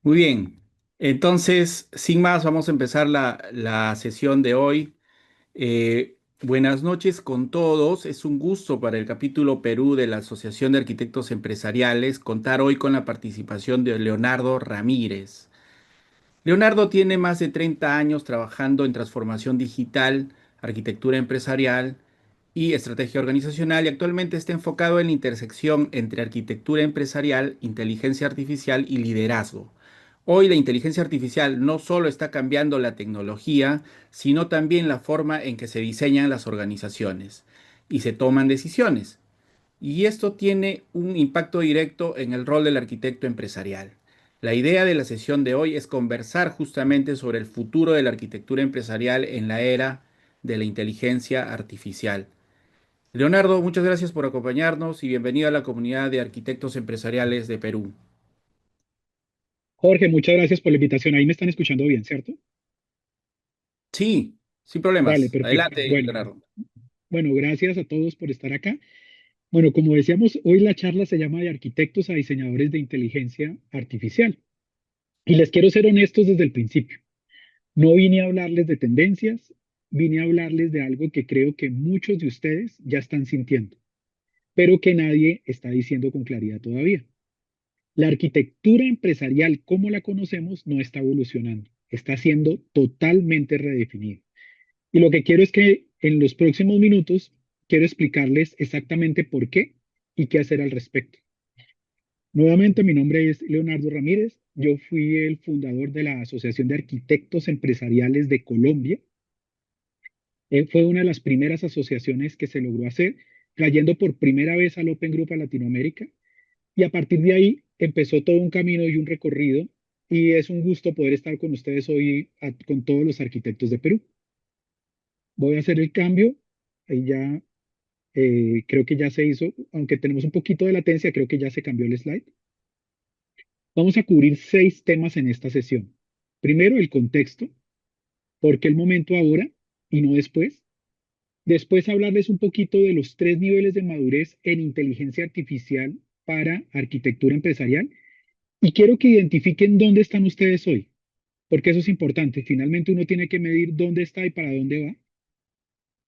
Muy bien, entonces, sin más, vamos a empezar la sesión de hoy. Buenas noches con todos. Es un gusto para el capítulo Perú de la Asociación de Arquitectos Empresariales contar hoy con la participación de Leonardo Ramírez. Leonardo tiene más de 30 años trabajando en transformación digital, arquitectura empresarial y estrategia organizacional y actualmente está enfocado en la intersección entre arquitectura empresarial, inteligencia artificial y liderazgo. Hoy la inteligencia artificial no solo está cambiando la tecnología, sino también la forma en que se diseñan las organizaciones y se toman decisiones. Y esto tiene un impacto directo en el rol del arquitecto empresarial. La idea de la sesión de hoy es conversar justamente sobre el futuro de la arquitectura empresarial en la era de la inteligencia artificial. Leonardo, muchas gracias por acompañarnos y bienvenido a la comunidad de arquitectos empresariales de Perú. Jorge, muchas gracias por la invitación. Ahí me están escuchando bien, ¿cierto? Sí, sin Dale, problemas. perfecto. Adelante, Bueno, Leonardo. bueno, gracias a todos por estar acá. Bueno, como decíamos, hoy la charla se llama de arquitectos a diseñadores de inteligencia artificial. Y les quiero ser honestos desde el principio. No vine a hablarles de tendencias, vine a hablarles de algo que creo que muchos de ustedes ya están sintiendo, pero que nadie está diciendo con claridad todavía. La arquitectura empresarial como la conocemos no está evolucionando, está siendo totalmente redefinida. Y lo que quiero es que en los próximos minutos quiero explicarles exactamente por qué y qué hacer al respecto. Nuevamente, mi nombre es Leonardo Ramírez. Yo fui el fundador de la Asociación de Arquitectos Empresariales de Colombia. Fue una de las primeras asociaciones que se logró hacer, trayendo por primera vez al Open Group a Latinoamérica. Y a partir de ahí empezó todo un camino y un recorrido. Y es un gusto poder estar con ustedes hoy con todos los arquitectos de Perú. Voy a hacer el cambio. Ahí ya creo que ya se hizo, aunque tenemos un poquito de latencia, creo que ya se cambió el slide. Vamos a cubrir 6 temas en esta sesión. Primero, el contexto, por qué el momento ahora y no después. Después, hablarles un poquito de los 3 niveles de madurez en inteligencia artificial para arquitectura empresarial. Y quiero que identifiquen dónde están ustedes hoy, porque eso es importante. Finalmente, uno tiene que medir dónde está y para dónde va.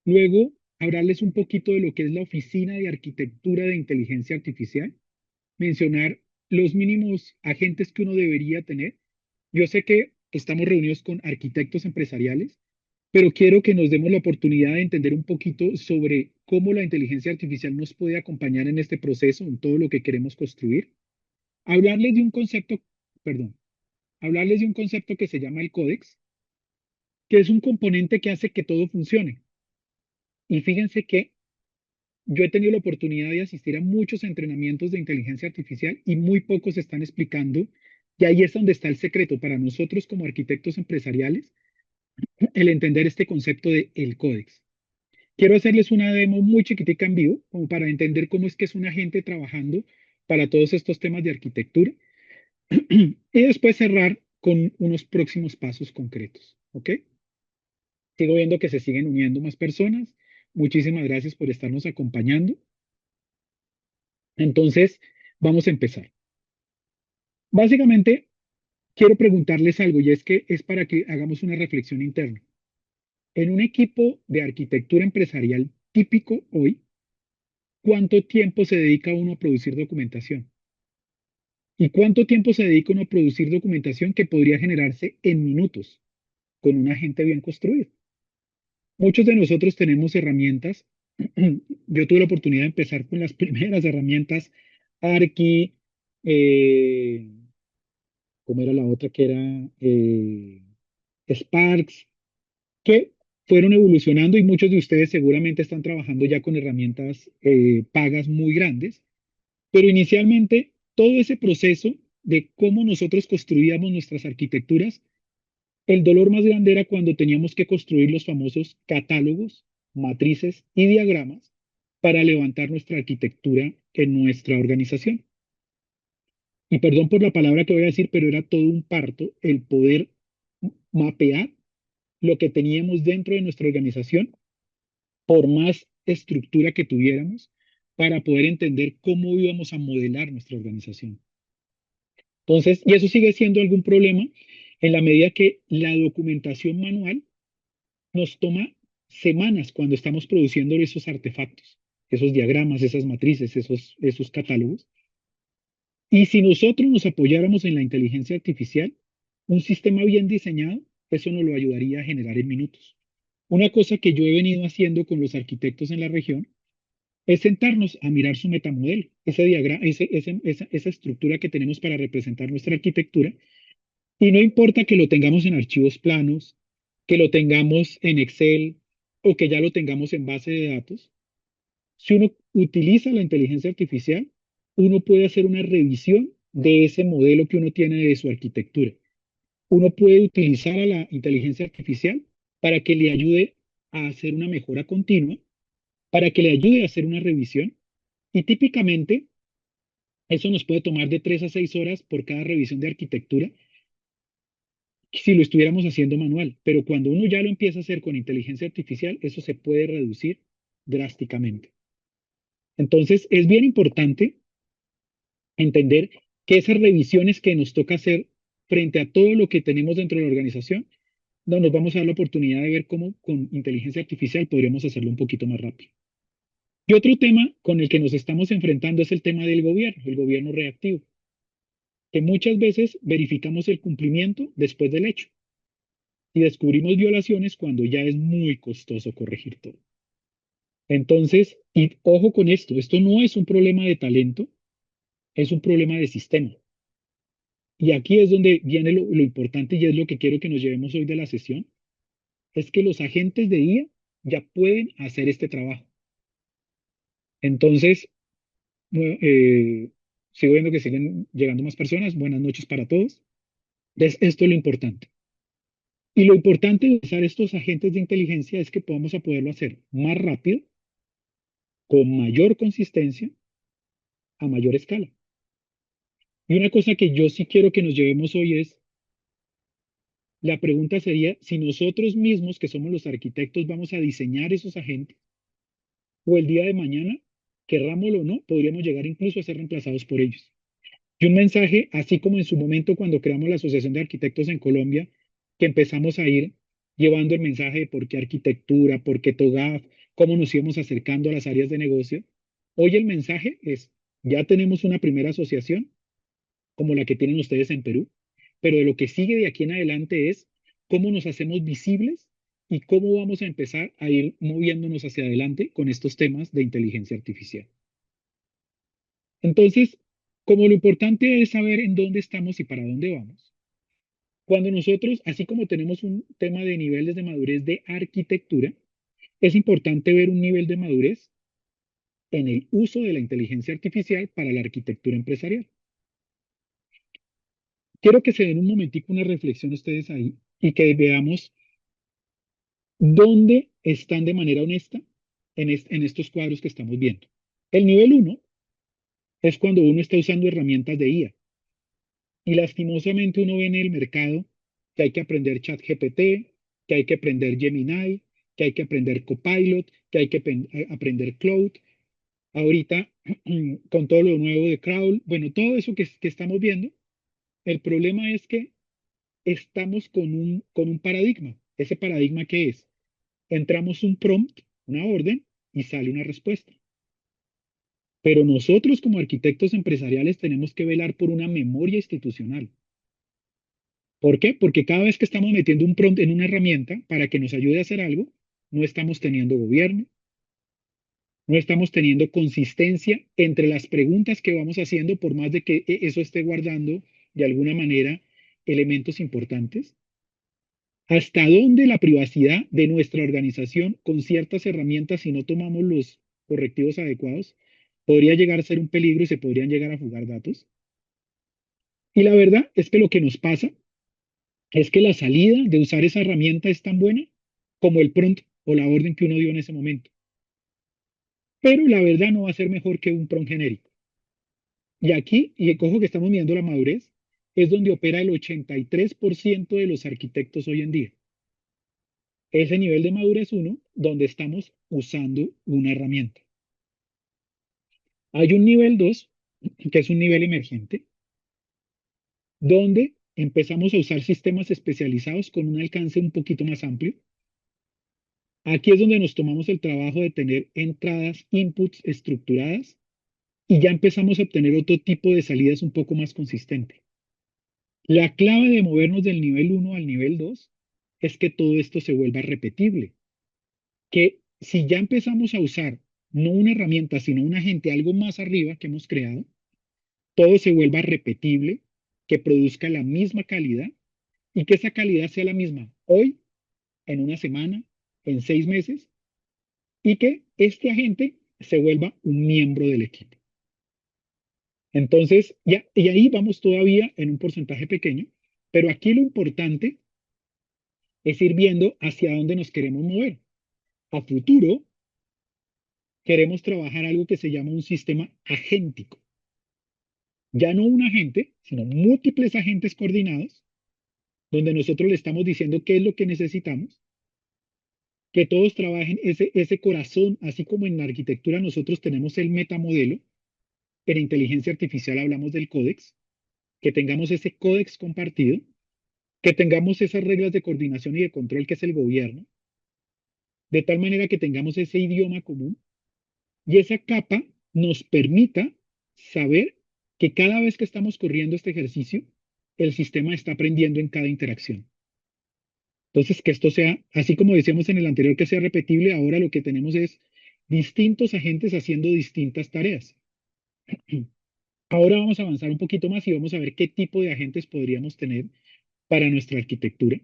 Luego, hablarles un poquito de lo que es la Oficina de Arquitectura de Inteligencia Artificial, mencionar los mínimos agentes que uno debería tener. Yo sé que estamos reunidos con arquitectos empresariales, pero quiero que nos demos la oportunidad de entender un poquito sobre cómo la inteligencia artificial nos puede acompañar en este proceso, en todo lo que queremos construir. Hablarles de un concepto, perdón, hablarles de un concepto que se llama el códex, que es un componente que hace que todo funcione. Y fíjense que yo he tenido la oportunidad de asistir a muchos entrenamientos de inteligencia artificial y muy pocos están explicando, y ahí es donde está el secreto para nosotros como arquitectos empresariales, el entender este concepto de el códex. Quiero hacerles una demo muy chiquitica en vivo, como para entender cómo es que es una gente trabajando para todos estos temas de arquitectura, y después cerrar con unos próximos pasos concretos. ¿Ok? Sigo viendo que se siguen uniendo más personas. Muchísimas gracias por estarnos acompañando. Entonces, vamos a empezar. Básicamente, quiero preguntarles algo y es que es para que hagamos una reflexión interna. En un equipo de arquitectura empresarial típico hoy, ¿cuánto tiempo se dedica uno a producir documentación? ¿Y cuánto tiempo se dedica uno a producir documentación que podría generarse en minutos con un agente bien construido? Muchos de nosotros tenemos herramientas. Yo tuve la oportunidad de empezar con las primeras herramientas Arqui, eh, ¿cómo era la otra que era? Sparks, que fueron evolucionando y muchos de ustedes seguramente están trabajando ya con herramientas pagas muy grandes, pero inicialmente todo ese proceso de cómo nosotros construíamos nuestras arquitecturas, el dolor más grande era cuando teníamos que construir los famosos catálogos, matrices y diagramas para levantar nuestra arquitectura en nuestra organización. Y perdón por la palabra que voy a decir, pero era todo un parto el poder mapear lo que teníamos dentro de nuestra organización, por más estructura que tuviéramos, para poder entender cómo íbamos a modelar nuestra organización. Entonces, y eso sigue siendo algún problema en la medida que la documentación manual nos toma semanas cuando estamos produciendo esos artefactos, esos diagramas, esas matrices, esos catálogos. Y si nosotros nos apoyáramos en la inteligencia artificial, un sistema bien diseñado, eso nos lo ayudaría a generar en minutos. Una cosa que yo he venido haciendo con los arquitectos en la región es sentarnos a mirar su metamodelo, ese diagrama, esa estructura que tenemos para representar nuestra arquitectura, y no importa que lo tengamos en archivos planos, que lo tengamos en Excel o que ya lo tengamos en base de datos, si uno utiliza la inteligencia artificial, uno puede hacer una revisión de ese modelo que uno tiene de su arquitectura. Uno puede utilizar a la inteligencia artificial para que le ayude a hacer una mejora continua, para que le ayude a hacer una revisión y típicamente eso nos puede tomar de 3 a 6 horas por cada revisión de arquitectura si lo estuviéramos haciendo manual, pero cuando uno ya lo empieza a hacer con inteligencia artificial, eso se puede reducir drásticamente. Entonces, es bien importante entender que esas revisiones que nos toca hacer frente a todo lo que tenemos dentro de la organización, no nos vamos a dar la oportunidad de ver cómo con inteligencia artificial podríamos hacerlo un poquito más rápido. Y otro tema con el que nos estamos enfrentando es el tema del gobierno, el gobierno reactivo, que muchas veces verificamos el cumplimiento después del hecho y descubrimos violaciones cuando ya es muy costoso corregir todo. Entonces, y ojo con esto no es un problema de talento, es un problema de sistema. Y aquí es donde viene lo importante y es lo que quiero que nos llevemos hoy de la sesión, es que los agentes de IA ya pueden hacer este trabajo. Entonces, bueno, sigo viendo que siguen llegando más personas. Buenas noches para todos. Entonces, esto es lo importante. Y lo importante de usar estos agentes de inteligencia es que podamos a poderlo hacer más rápido, con mayor consistencia, a mayor escala. Y una cosa que yo sí quiero que nos llevemos hoy es, la pregunta sería si nosotros mismos, que somos los arquitectos, vamos a diseñar esos agentes o el día de mañana, querrámoslo o no, podríamos llegar incluso a ser reemplazados por ellos. Y un mensaje, así como en su momento cuando creamos la Asociación de Arquitectos en Colombia, que empezamos a ir llevando el mensaje de por qué arquitectura, por qué TOGAF, cómo nos íbamos acercando a las áreas de negocio. Hoy el mensaje es, ya tenemos una primera asociación, como la que tienen ustedes en Perú, pero de lo que sigue de aquí en adelante es cómo nos hacemos visibles y cómo vamos a empezar a ir moviéndonos hacia adelante con estos temas de inteligencia artificial. Entonces, como lo importante es saber en dónde estamos y para dónde vamos, cuando nosotros, así como tenemos un tema de niveles de madurez de arquitectura, es importante ver un nivel de madurez en el uso de la inteligencia artificial para la arquitectura empresarial. Quiero que se den un momentico una reflexión ustedes ahí y que veamos dónde están de manera honesta en estos cuadros que estamos viendo. El nivel uno es cuando uno está usando herramientas de IA y lastimosamente uno ve en el mercado que hay que aprender ChatGPT, que hay que aprender Gemini, que hay que aprender Copilot, que hay que aprender Cloud. Ahorita, con todo lo nuevo de Crowd, bueno, todo eso que estamos viendo, el problema es que estamos con un paradigma. ¿Ese paradigma qué es? Entramos un prompt, una orden, y sale una respuesta. Pero nosotros como arquitectos empresariales tenemos que velar por una memoria institucional. ¿Por qué? Porque cada vez que estamos metiendo un prompt en una herramienta para que nos ayude a hacer algo, no estamos teniendo gobierno, no estamos teniendo consistencia entre las preguntas que vamos haciendo, por más de que eso esté guardando de alguna manera elementos importantes. ¿Hasta dónde la privacidad de nuestra organización con ciertas herramientas, si no tomamos los correctivos adecuados, podría llegar a ser un peligro y se podrían llegar a fugar datos? Y la verdad es que lo que nos pasa es que la salida de usar esa herramienta es tan buena como el prompt o la orden que uno dio en ese momento. Pero la verdad no va a ser mejor que un prompt genérico. Y aquí, y cojo que estamos midiendo la madurez, es donde opera el 83% de los arquitectos hoy en día. Ese nivel de madurez uno, donde estamos usando una herramienta. Hay un nivel 2 que es un nivel emergente, donde empezamos a usar sistemas especializados con un alcance un poquito más amplio. Aquí es donde nos tomamos el trabajo de tener entradas, inputs estructuradas y ya empezamos a obtener otro tipo de salidas un poco más consistente. La clave de movernos del nivel uno al nivel 2 es que todo esto se vuelva repetible, que si ya empezamos a usar no una herramienta, sino un agente algo más arriba que hemos creado, todo se vuelva repetible, que produzca la misma calidad y que esa calidad sea la misma hoy, en una semana, en 6 meses, y que este agente se vuelva un miembro del equipo. Entonces, ya, y ahí vamos todavía en un porcentaje pequeño, pero aquí lo importante es ir viendo hacia dónde nos queremos mover. A futuro, queremos trabajar algo que se llama un sistema agéntico. Ya no un agente, sino múltiples agentes coordinados, donde nosotros le estamos diciendo qué es lo que necesitamos, que todos trabajen ese corazón, así como en la arquitectura nosotros tenemos el metamodelo, en inteligencia artificial hablamos del códex, que tengamos ese códex compartido, que tengamos esas reglas de coordinación y de control que es el gobierno, de tal manera que tengamos ese idioma común y esa capa nos permita saber que cada vez que estamos corriendo este ejercicio, el sistema está aprendiendo en cada interacción. Entonces, que esto sea, así como decíamos en el anterior, que sea repetible, ahora lo que tenemos es distintos agentes haciendo distintas tareas. Ahora vamos a avanzar un poquito más y vamos a ver qué tipo de agentes podríamos tener para nuestra arquitectura.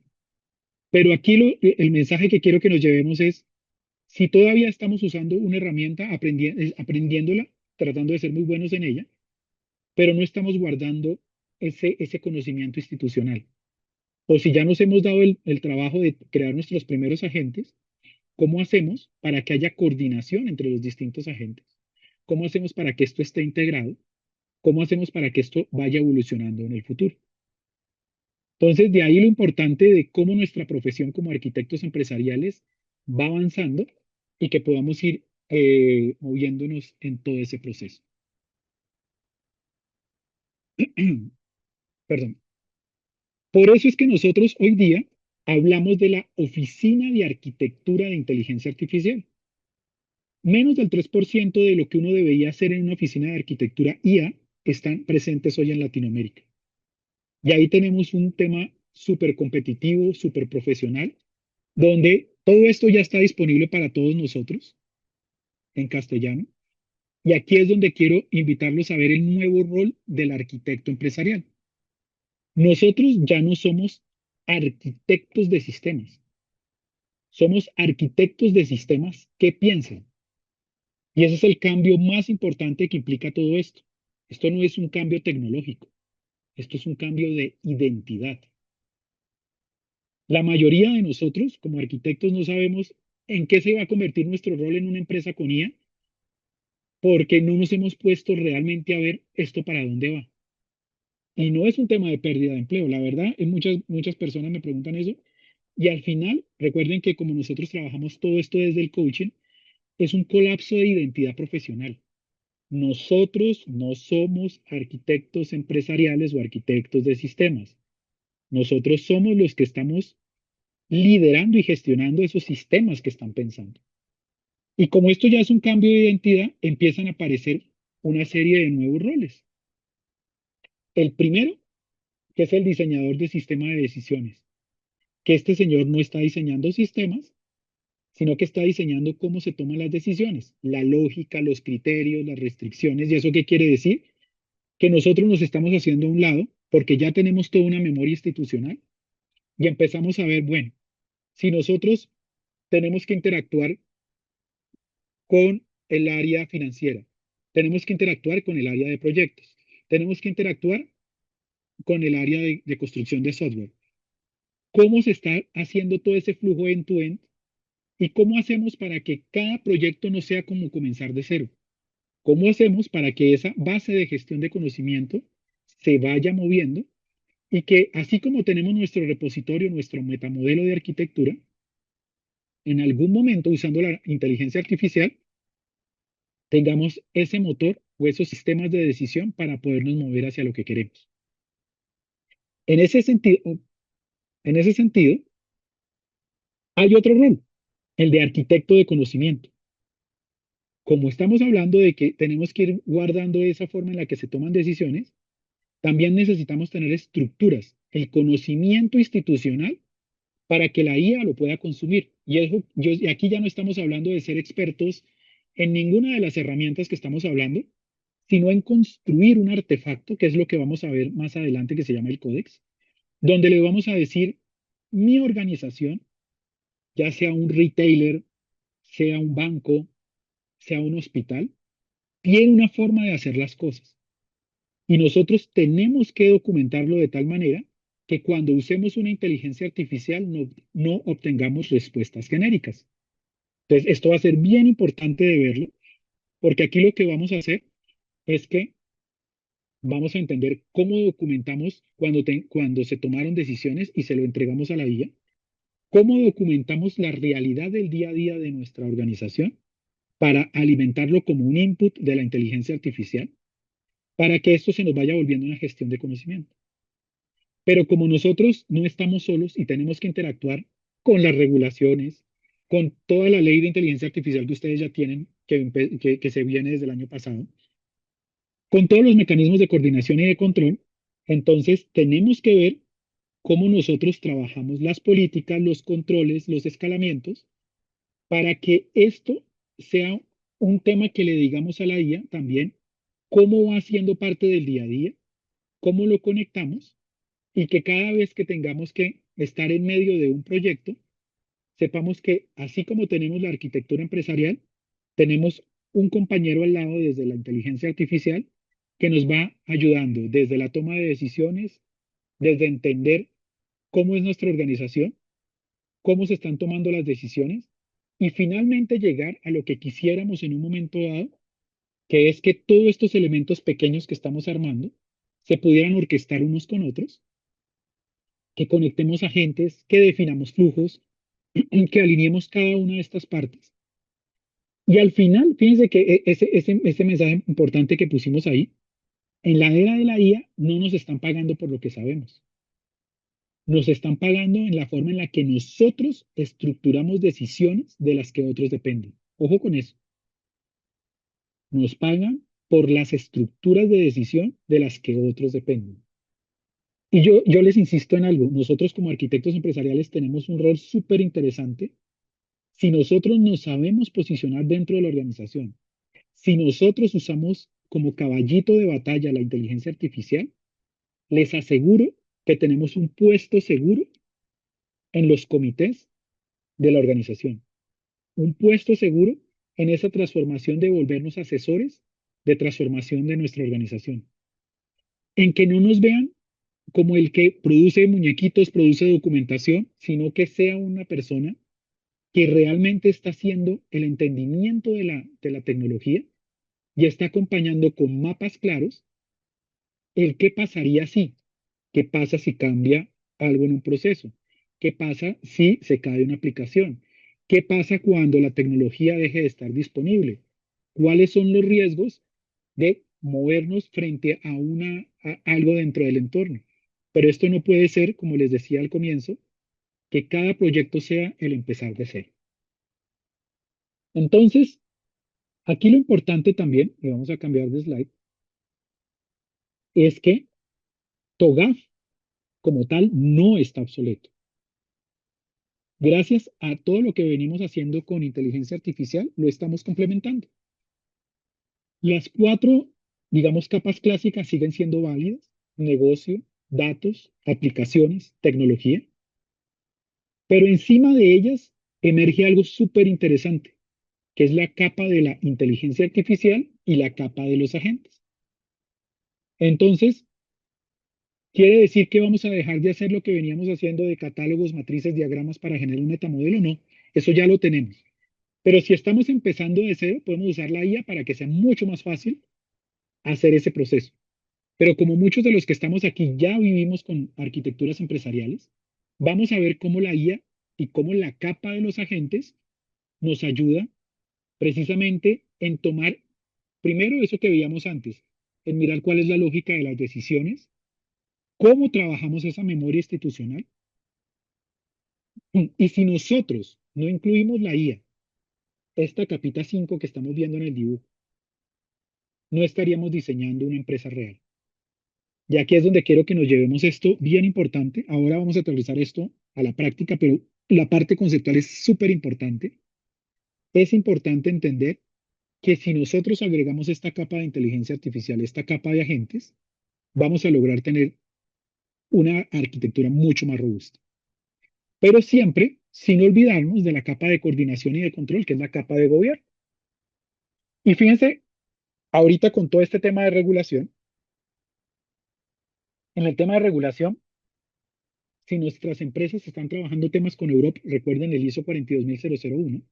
Pero aquí el mensaje que quiero que nos llevemos es, si todavía estamos usando una herramienta, aprendiéndola, tratando de ser muy buenos en ella, pero no estamos guardando ese conocimiento institucional. O si ya nos hemos dado el trabajo de crear nuestros primeros agentes, ¿cómo hacemos para que haya coordinación entre los distintos agentes? ¿Cómo hacemos para que esto esté integrado? ¿Cómo hacemos para que esto vaya evolucionando en el futuro? Entonces, de ahí lo importante de cómo nuestra profesión como arquitectos empresariales va avanzando y que podamos ir moviéndonos en todo ese proceso. Perdón. Por eso es que nosotros hoy día hablamos de la Oficina de Arquitectura de Inteligencia Artificial. Menos del 3% de lo que uno debería hacer en una oficina de arquitectura IA están presentes hoy en Latinoamérica. Y ahí tenemos un tema súper competitivo, súper profesional, donde todo esto ya está disponible para todos nosotros en castellano. Y aquí es donde quiero invitarlos a ver el nuevo rol del arquitecto empresarial. Nosotros ya no somos arquitectos de sistemas, somos arquitectos de sistemas que piensan. Y ese es el cambio más importante que implica todo esto. Esto no es un cambio tecnológico, esto es un cambio de identidad. La mayoría de nosotros, como arquitectos, no sabemos en qué se va a convertir nuestro rol en una empresa con IA, porque no nos hemos puesto realmente a ver esto para dónde va. Y no es un tema de pérdida de empleo, la verdad, muchas personas me preguntan eso. Y al final, recuerden que como nosotros trabajamos todo esto desde el coaching, es un colapso de identidad profesional. Nosotros no somos arquitectos empresariales o arquitectos de sistemas. Nosotros somos los que estamos liderando y gestionando esos sistemas que están pensando. Y como esto ya es un cambio de identidad, empiezan a aparecer una serie de nuevos roles. El primero, que es el diseñador de sistema de decisiones, que este señor no está diseñando sistemas, sino que está diseñando cómo se toman las decisiones, la lógica, los criterios, las restricciones. ¿Y eso qué quiere decir? Que nosotros nos estamos haciendo a un lado porque ya tenemos toda una memoria institucional y empezamos a ver, bueno, si nosotros tenemos que interactuar con el área financiera, tenemos que interactuar con el área de proyectos, tenemos que interactuar con el área de construcción de software. ¿Cómo se está haciendo todo ese flujo end-to-end? ¿Y cómo hacemos para que cada proyecto no sea como comenzar de cero? ¿Cómo hacemos para que esa base de gestión de conocimiento se vaya moviendo y que así como tenemos nuestro repositorio, nuestro metamodelo de arquitectura, en algún momento usando la inteligencia artificial, tengamos ese motor o esos sistemas de decisión para podernos mover hacia lo que queremos? En ese sentido, en ese sentido, hay otro rol, el de arquitecto de conocimiento. Como estamos hablando de que tenemos que ir guardando esa forma en la que se toman decisiones, también necesitamos tener estructuras, el conocimiento institucional para que la IA lo pueda consumir. Y aquí ya no estamos hablando de ser expertos en ninguna de las herramientas que estamos hablando, sino en construir un artefacto, que es lo que vamos a ver más adelante, que se llama el códex, donde le vamos a decir, mi organización, ya sea un retailer, sea un banco, sea un hospital, tiene una forma de hacer las cosas. Y nosotros tenemos que documentarlo de tal manera que cuando usemos una inteligencia artificial no obtengamos respuestas genéricas. Entonces, esto va a ser bien importante de verlo, porque aquí lo que vamos a hacer es que vamos a entender cómo documentamos cuando se tomaron decisiones y se lo entregamos a la IA, cómo documentamos la realidad del día a día de nuestra organización para alimentarlo como un input de la inteligencia artificial, para que esto se nos vaya volviendo una gestión de conocimiento. Pero como nosotros no estamos solos y tenemos que interactuar con las regulaciones, con toda la ley de inteligencia artificial que ustedes ya tienen, que se viene desde el año pasado, con todos los mecanismos de coordinación y de control, entonces tenemos que ver cómo nosotros trabajamos las políticas, los controles, los escalamientos, para que esto sea un tema que le digamos a la IA también cómo va siendo parte del día a día, cómo lo conectamos y que cada vez que tengamos que estar en medio de un proyecto, sepamos que así como tenemos la arquitectura empresarial, tenemos un compañero al lado desde la inteligencia artificial que nos va ayudando desde la toma de decisiones, desde entender cómo es nuestra organización, cómo se están tomando las decisiones y finalmente llegar a lo que quisiéramos en un momento dado, que es que todos estos elementos pequeños que estamos armando se pudieran orquestar unos con otros, que conectemos agentes, que definamos flujos, que alineemos cada una de estas partes. Y al final, fíjense que ese mensaje importante que pusimos ahí, en la era de la IA no nos están pagando por lo que sabemos, nos están pagando en la forma en la que nosotros estructuramos decisiones de las que otros dependen. Ojo con eso, nos pagan por las estructuras de decisión de las que otros dependen. Y yo les insisto en algo, nosotros como arquitectos empresariales tenemos un rol súper interesante si nosotros nos sabemos posicionar dentro de la organización, si nosotros usamos como caballito de batalla la inteligencia artificial, les aseguro que tenemos un puesto seguro en los comités de la organización, un puesto seguro en esa transformación de volvernos asesores de transformación de nuestra organización, en que no nos vean como el que produce muñequitos, produce documentación, sino que sea una persona que realmente está haciendo el entendimiento de la tecnología y está acompañando con mapas claros el qué pasaría si, qué pasa si cambia algo en un proceso, qué pasa si se cae una aplicación, qué pasa cuando la tecnología deje de estar disponible, cuáles son los riesgos de movernos frente a algo dentro del entorno. Pero esto no puede ser, como les decía al comienzo, que cada proyecto sea el empezar de cero. Entonces, aquí lo importante también, y vamos a cambiar de slide, es que TOGAF como tal no está obsoleto. Gracias a todo lo que venimos haciendo con inteligencia artificial, lo estamos complementando. Las cuatro, digamos, capas clásicas siguen siendo válidas: negocio, datos, aplicaciones, tecnología, pero encima de ellas emerge algo súper interesante, que es la capa de la inteligencia artificial y la capa de los agentes. Entonces, ¿quiere decir que vamos a dejar de hacer lo que veníamos haciendo de catálogos, matrices, diagramas para generar un metamodelo? No, eso ya lo tenemos. Pero si estamos empezando de cero, podemos usar la IA para que sea mucho más fácil hacer ese proceso. Pero como muchos de los que estamos aquí ya vivimos con arquitecturas empresariales, vamos a ver cómo la IA y cómo la capa de los agentes nos ayuda precisamente en tomar primero eso que veíamos antes, en mirar cuál es la lógica de las decisiones, ¿Cómo trabajamos esa memoria institucional? Y si nosotros no incluimos la IA, esta capita 5 que estamos viendo en el dibujo, no estaríamos diseñando una empresa real. Y aquí es donde quiero que nos llevemos esto bien importante. Ahora vamos a aterrizar esto a la práctica, pero la parte conceptual es súper importante. Es importante entender que si nosotros agregamos esta capa de inteligencia artificial, esta capa de agentes, vamos a lograr tener una arquitectura mucho más robusta. Pero siempre sin olvidarnos de la capa de coordinación y de control, que es la capa de gobierno. Y fíjense, ahorita con todo este tema de regulación, en el tema de regulación, si nuestras empresas están trabajando temas con Europa, recuerden el ISO 42001,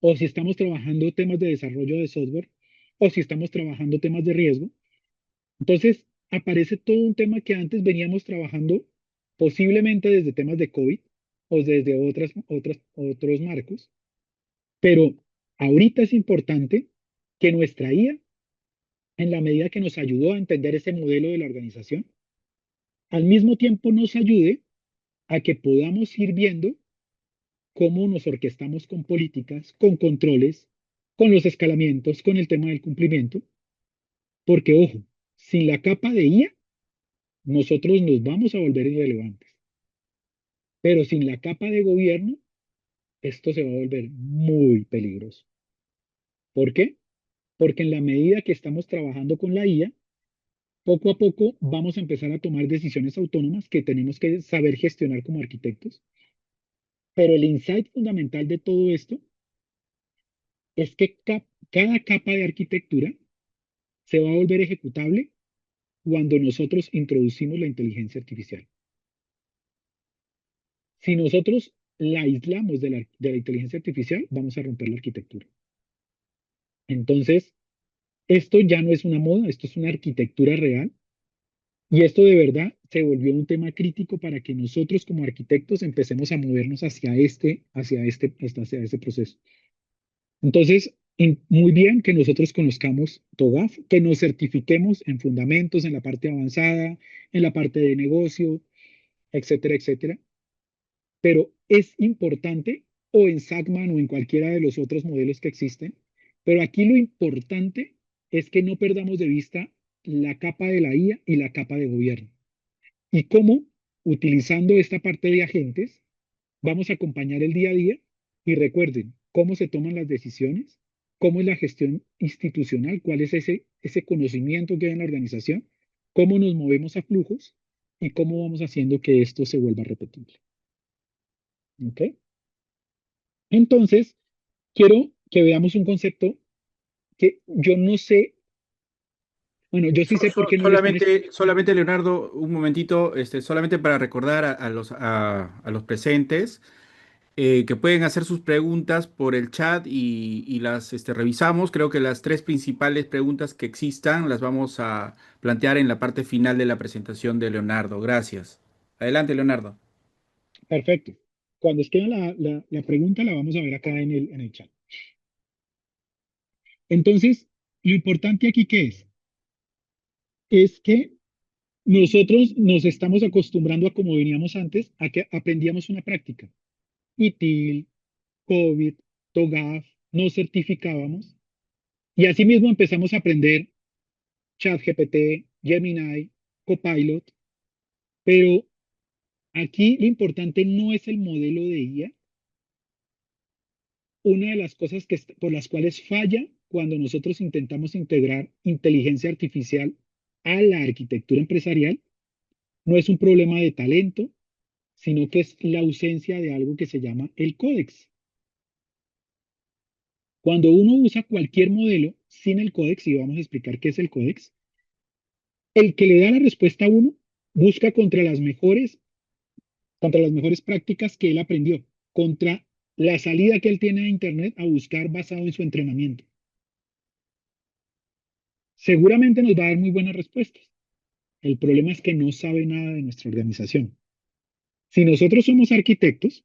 o si estamos trabajando temas de desarrollo de software, o si estamos trabajando temas de riesgo, entonces aparece todo un tema que antes veníamos trabajando posiblemente desde temas de COVID o desde otros marcos, pero ahorita es importante que nuestra IA, en la medida que nos ayudó a entender ese modelo de la organización, al mismo tiempo nos ayude a que podamos ir viendo cómo nos orquestamos con políticas, con controles, con los escalamientos, con el tema del cumplimiento, porque ojo, sin la capa de IA, nosotros nos vamos a volver irrelevantes, pero sin la capa de gobierno, esto se va a volver muy peligroso. ¿Por qué? Porque en la medida que estamos trabajando con la IA, poco a poco vamos a empezar a tomar decisiones autónomas que tenemos que saber gestionar como arquitectos, pero el insight fundamental de todo esto es que cada capa de arquitectura se va a volver ejecutable cuando nosotros introducimos la inteligencia artificial. Si nosotros la aislamos de la inteligencia artificial, vamos a romper la arquitectura. Entonces, esto ya no es una moda, esto es una arquitectura real y esto de verdad se volvió un tema crítico para que nosotros como arquitectos empecemos a movernos hacia este proceso. Entonces, muy bien que nosotros conozcamos TOGAF, que nos certifiquemos en fundamentos, en la parte avanzada, en la parte de negocio, etcétera, etcétera. Pero es importante, o en SACMAN o en cualquiera de los otros modelos que existen, pero aquí lo importante es que no perdamos de vista la capa de la IA y la capa de gobierno. Y cómo, utilizando esta parte de agentes, vamos a acompañar el día a día y recuerden cómo se toman las decisiones, cómo es la gestión institucional, cuál es ese conocimiento que hay en la organización, cómo nos movemos a flujos y cómo vamos haciendo que esto se vuelva repetible. ¿Ok? Entonces, quiero que veamos un concepto que yo no sé, bueno, yo sí sé por qué no lo están. Solamente, Leonardo, un momentito, solamente para recordar a los presentes que pueden hacer sus preguntas por el chat y las revisamos. Creo que las tres principales preguntas que existan las vamos a plantear en la parte final de la presentación de Leonardo. Gracias. Adelante, Leonardo. Perfecto. Cuando esté la pregunta, la vamos a ver acá en el chat. Entonces, lo importante aquí que es que nosotros nos estamos acostumbrando a como veníamos antes, a que aprendíamos una práctica. ITIL, COVID, TOGAF, nos certificábamos y asimismo empezamos a aprender ChatGPT, Gemini, Copilot, pero aquí lo importante no es el modelo de IA. Una de las cosas por las cuales falla cuando nosotros intentamos integrar inteligencia artificial a la arquitectura empresarial no es un problema de talento, sino que es la ausencia de algo que se llama el códex. Cuando uno usa cualquier modelo sin el códex, y vamos a explicar qué es el códex, el que le da la respuesta a uno busca contra las mejores prácticas que él aprendió, contra la salida que él tiene a Internet a buscar basado en su entrenamiento. Seguramente nos va a dar muy buenas respuestas. El problema es que no sabe nada de nuestra organización. Si nosotros somos arquitectos,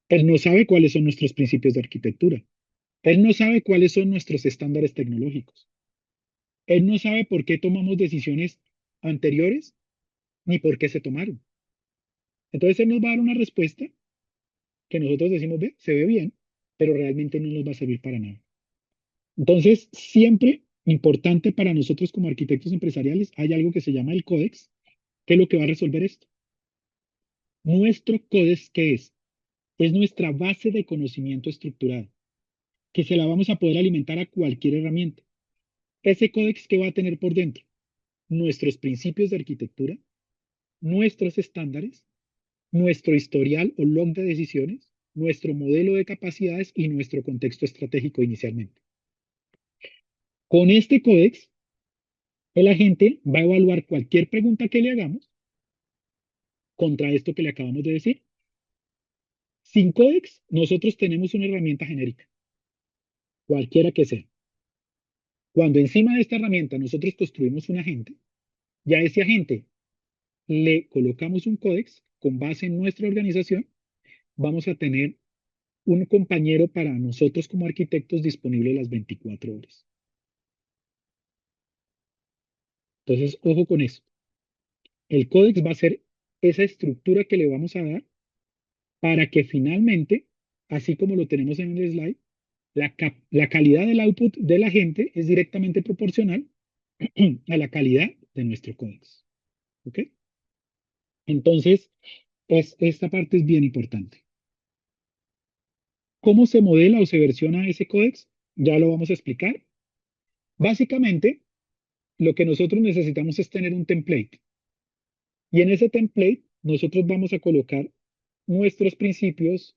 él no sabe cuáles son nuestros principios de arquitectura. Él no sabe cuáles son nuestros estándares tecnológicos. Él no sabe por qué tomamos decisiones anteriores ni por qué se tomaron. Entonces él nos va a dar una respuesta que nosotros decimos, ve, se ve bien, pero realmente no nos va a servir para nada. Entonces, siempre importante para nosotros como arquitectos empresariales, hay algo que se llama el códex, que es lo que va a resolver esto. Nuestro códex, ¿qué es? Es nuestra base de conocimiento estructurado, que se la vamos a poder alimentar a cualquier herramienta. Ese códex que va a tener por dentro nuestros principios de arquitectura, nuestros estándares, nuestro historial o log de decisiones, nuestro modelo de capacidades y nuestro contexto estratégico inicialmente. Con este códex, el agente va a evaluar cualquier pregunta que le hagamos contra esto que le acabamos de decir. Sin códex, nosotros tenemos una herramienta genérica, cualquiera que sea. Cuando encima de esta herramienta nosotros construimos un agente, ya a ese agente le colocamos un códex con base en nuestra organización, vamos a tener un compañero para nosotros como arquitectos disponible las 24 horas. Entonces, ojo con eso. El códex va a ser esa estructura que le vamos a dar para que finalmente, así como lo tenemos en el slide, la calidad del output de la gente es directamente proporcional a la calidad de nuestro códex. ¿Ok? Entonces, esta parte es bien importante. ¿Cómo se modela o se versiona ese códex? Ya lo vamos a explicar. Básicamente, lo que nosotros necesitamos es tener un template. Y en ese template, nosotros vamos a colocar nuestros principios,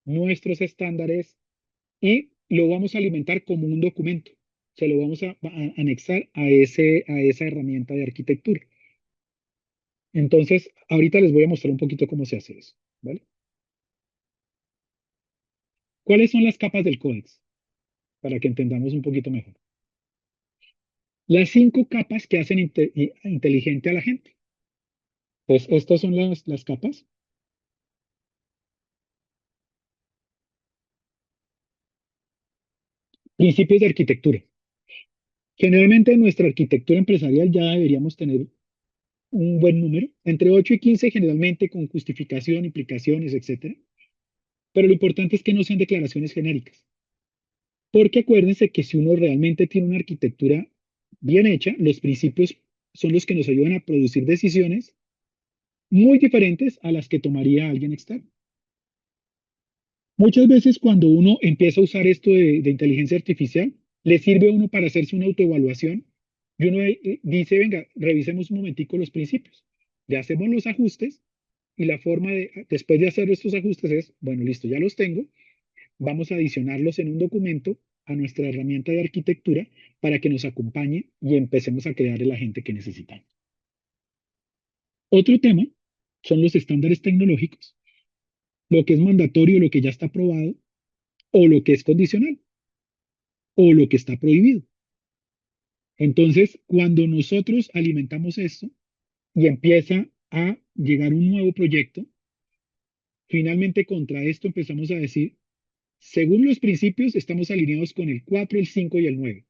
nuestros estándares y lo vamos a alimentar como un documento. Se lo vamos a anexar a esa herramienta de arquitectura. Entonces, ahorita les voy a mostrar un poquito cómo se hace eso, ¿vale? ¿Cuáles son las capas del códex? Para que entendamos un poquito mejor. Las 5 capas que hacen inteligente a la gente. Pues estas son las capas. Principios de arquitectura. Generalmente en nuestra arquitectura empresarial ya deberíamos tener un buen número, entre 8 y 15 generalmente con justificación, implicaciones, etcétera. Pero lo importante es que no sean declaraciones genéricas. Porque acuérdense que si uno realmente tiene una arquitectura bien hecha, los principios son los que nos ayudan a producir decisiones muy diferentes a las que tomaría alguien externo. Muchas veces cuando uno empieza a usar esto de inteligencia artificial, le sirve a uno para hacerse una autoevaluación y uno dice, venga, revisemos un momentico los principios. Le hacemos los ajustes y la forma de, después de hacer estos ajustes es, bueno, listo, ya los tengo, vamos a adicionarlos en un documento a nuestra herramienta de arquitectura para que nos acompañe y empecemos a crear el agente que necesitamos. Otro tema son los estándares tecnológicos, lo que es mandatorio, lo que ya está aprobado o lo que es condicional o lo que está prohibido. Entonces, cuando nosotros alimentamos esto y empieza a llegar un nuevo proyecto, finalmente contra esto empezamos a decir, según los principios, estamos alineados con el 4, el 5 y el 9.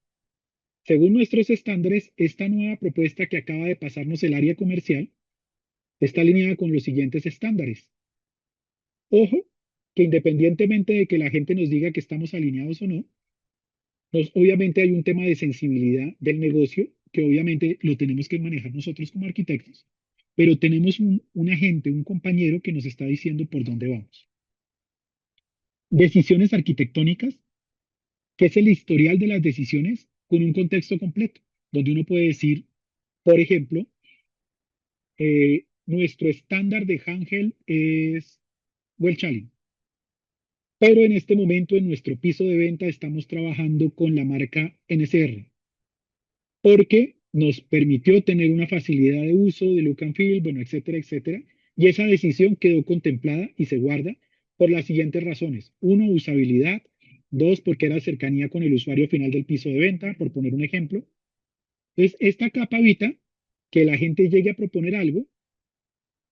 Según nuestros estándares, esta nueva propuesta que acaba de pasarnos el área comercial está alineada con los siguientes estándares. Ojo, que independientemente de que la gente nos diga que estamos alineados o no, obviamente hay un tema de sensibilidad del negocio que obviamente lo tenemos que manejar nosotros como arquitectos, pero tenemos un agente, un compañero que nos está diciendo por dónde vamos. Decisiones arquitectónicas, que es el historial de las decisiones con un contexto completo, donde uno puede decir, por ejemplo, nuestro estándar de Hangel es Welchalin, pero en este momento en nuestro piso de venta estamos trabajando con la marca NSR, porque nos permitió tener una facilidad de uso de look and feel, bueno, etcétera, etcétera. Y esa decisión quedó contemplada y se guarda por las siguientes razones. Uno, usabilidad. Dos, porque era cercanía con el usuario final del piso de venta, por poner un ejemplo. Entonces, esta capa evita que la gente llegue a proponer algo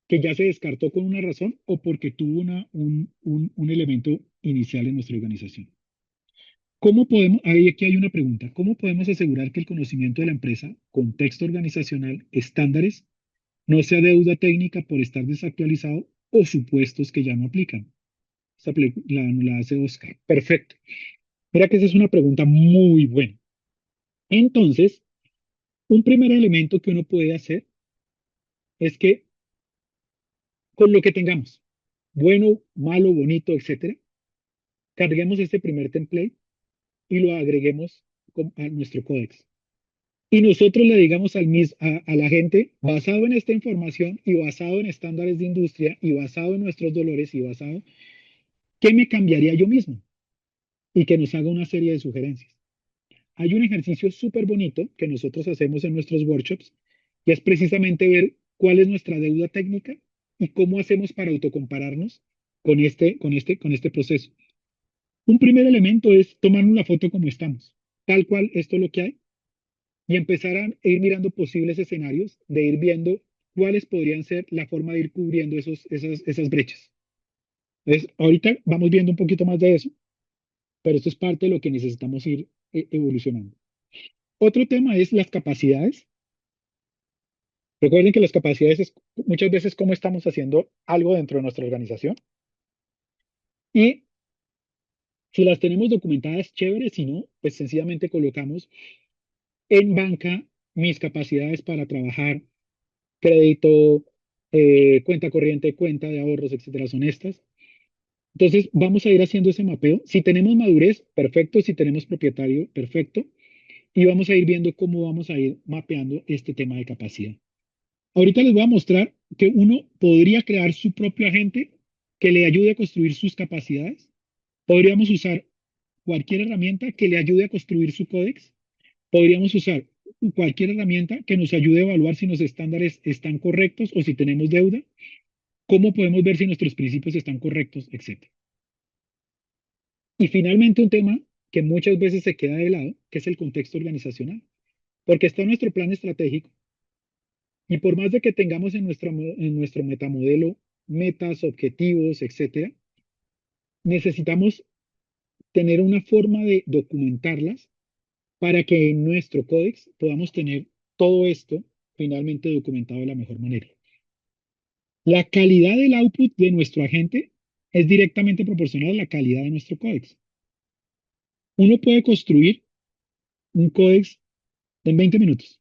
que ya se descartó con una razón o porque tuvo un elemento inicial en nuestra organización. ¿Cómo podemos, ahí aquí hay una pregunta, ¿cómo podemos asegurar que el conocimiento de la empresa, contexto organizacional, estándares no sea deuda técnica por estar desactualizado o supuestos que ya no aplican. La hace Oscar. Perfecto. Mira que esa es una pregunta muy buena. Entonces, un primer elemento que uno puede hacer es que con lo que tengamos, bueno, malo, bonito, etcétera, carguemos este primer template y lo agreguemos a nuestro códex. Y nosotros le digamos a la gente, basado en esta información y basado en estándares de industria y basado en nuestros dolores y basado, ¿qué me cambiaría yo mismo? Y que nos haga una serie de sugerencias. Hay un ejercicio súper bonito que nosotros hacemos en nuestros workshops y es precisamente ver cuál es nuestra deuda técnica y cómo hacemos para autocompararnos con este proceso. Un primer elemento es tomar una foto como estamos, tal cual esto es lo que hay, y empezar a ir mirando posibles escenarios, de ir viendo cuáles podrían ser la forma de ir cubriendo esas brechas. Entonces, ahorita vamos viendo un poquito más de eso, pero esto es parte de lo que necesitamos ir evolucionando. Otro tema es las capacidades. Recuerden que las capacidades es muchas veces cómo estamos haciendo algo dentro de nuestra organización. Y si las tenemos documentadas, chévere. Si no, pues sencillamente colocamos en banca mis capacidades para trabajar, crédito, cuenta corriente, cuenta de ahorros, etcétera, son estas. Entonces, vamos a ir haciendo ese mapeo. Si tenemos madurez, perfecto. Si tenemos propietario, perfecto. Y vamos a ir viendo cómo vamos a ir mapeando este tema de capacidad. Ahorita les voy a mostrar que uno podría crear su propio agente que le ayude a construir sus capacidades. Podríamos usar cualquier herramienta que le ayude a construir su códex. Podríamos usar cualquier herramienta que nos ayude a evaluar si los estándares están correctos o si tenemos deuda. ¿Cómo podemos ver si nuestros principios están correctos, etcétera? Y finalmente un tema que muchas veces se queda de lado, que es el contexto organizacional, porque está nuestro plan estratégico y por más de que tengamos en nuestro metamodelo metas, objetivos, etcétera, necesitamos tener una forma de documentarlas para que en nuestro códex podamos tener todo esto finalmente documentado de la mejor manera. La calidad del output de nuestro agente es directamente proporcional a la calidad de nuestro códex. Uno puede construir un códex en 20 minutos,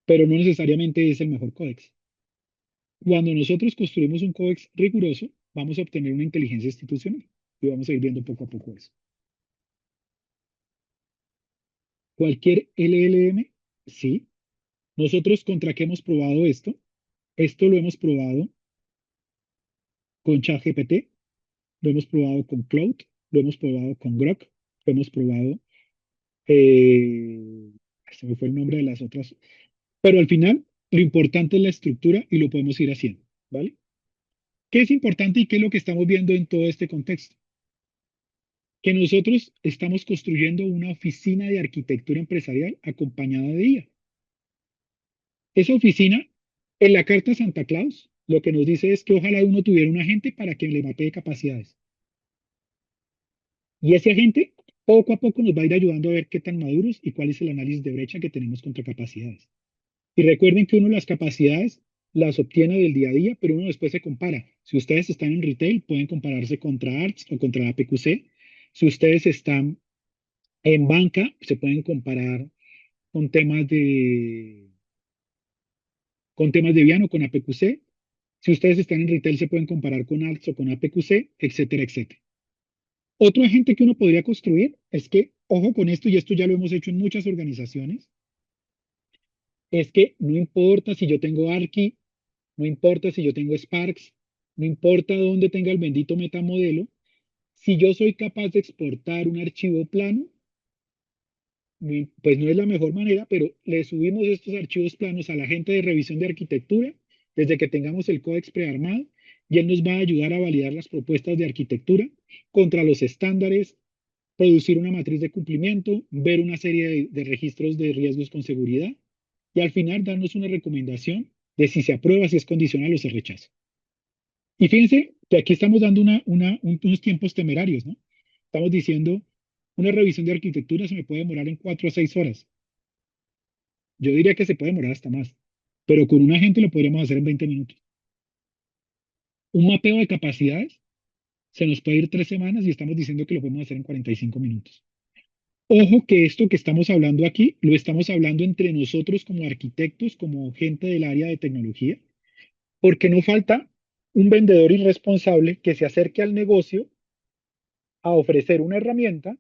pero no necesariamente es el mejor códex. Cuando nosotros construimos un códex riguroso, vamos a obtener una inteligencia institucional y vamos a ir viendo poco a poco eso. Cualquier LLM, sí. Nosotros contra qué hemos probado esto. Esto lo hemos probado con ChatGPT, lo hemos probado con Cloud, lo hemos probado con Grok, lo hemos probado, eh, se me fue el nombre de las otras, pero al final lo importante es la estructura y lo podemos ir haciendo, ¿vale? ¿Qué es importante y qué es lo que estamos viendo en todo este contexto? Que nosotros estamos construyendo una oficina de arquitectura empresarial acompañada de IA. Esa oficina, en la carta Santa Claus, lo que nos dice es que ojalá uno tuviera un agente para que le mapee capacidades. Y ese agente poco a poco nos va a ir ayudando a ver qué tan maduros y cuál es el análisis de brecha que tenemos contra capacidades. Y recuerden que uno las capacidades las obtiene del día a día, pero uno después se compara. Si ustedes están en retail, pueden compararse contra ARTS o contra la PQC. Si ustedes están en banca, se pueden comparar con temas de Viano, con APQC. Si ustedes están en retail, se pueden comparar con ARTS o con APQC, etcétera, etcétera. Otro agente que uno podría construir es que, ojo con esto, y esto ya lo hemos hecho en muchas organizaciones, es que no importa si yo tengo Archi, no importa si yo tengo Sparks, no importa dónde tenga el bendito metamodelo, si yo soy capaz de exportar un archivo plano, pues no es la mejor manera, pero le subimos estos archivos planos a la gente de revisión de arquitectura desde que tengamos el códex prearmado y él nos va a ayudar a validar las propuestas de arquitectura contra los estándares, producir una matriz de cumplimiento, ver una serie de registros de riesgos con seguridad y al final darnos una recomendación de si se aprueba, si es condicional o se rechaza. Y fíjense que aquí estamos dando unos tiempos temerarios, ¿no? Estamos diciendo, una revisión de arquitectura se me puede demorar en 4 a 6 horas. Yo diría que se puede demorar hasta más, pero con una gente lo podríamos hacer en 20 minutos. Un mapeo de capacidades se nos puede ir 3 semanas y estamos diciendo que lo podemos hacer en 45 minutos. Ojo que esto que estamos hablando aquí lo estamos hablando entre nosotros como arquitectos, como gente del área de tecnología, porque no falta un vendedor irresponsable que se acerque al negocio a ofrecer una herramienta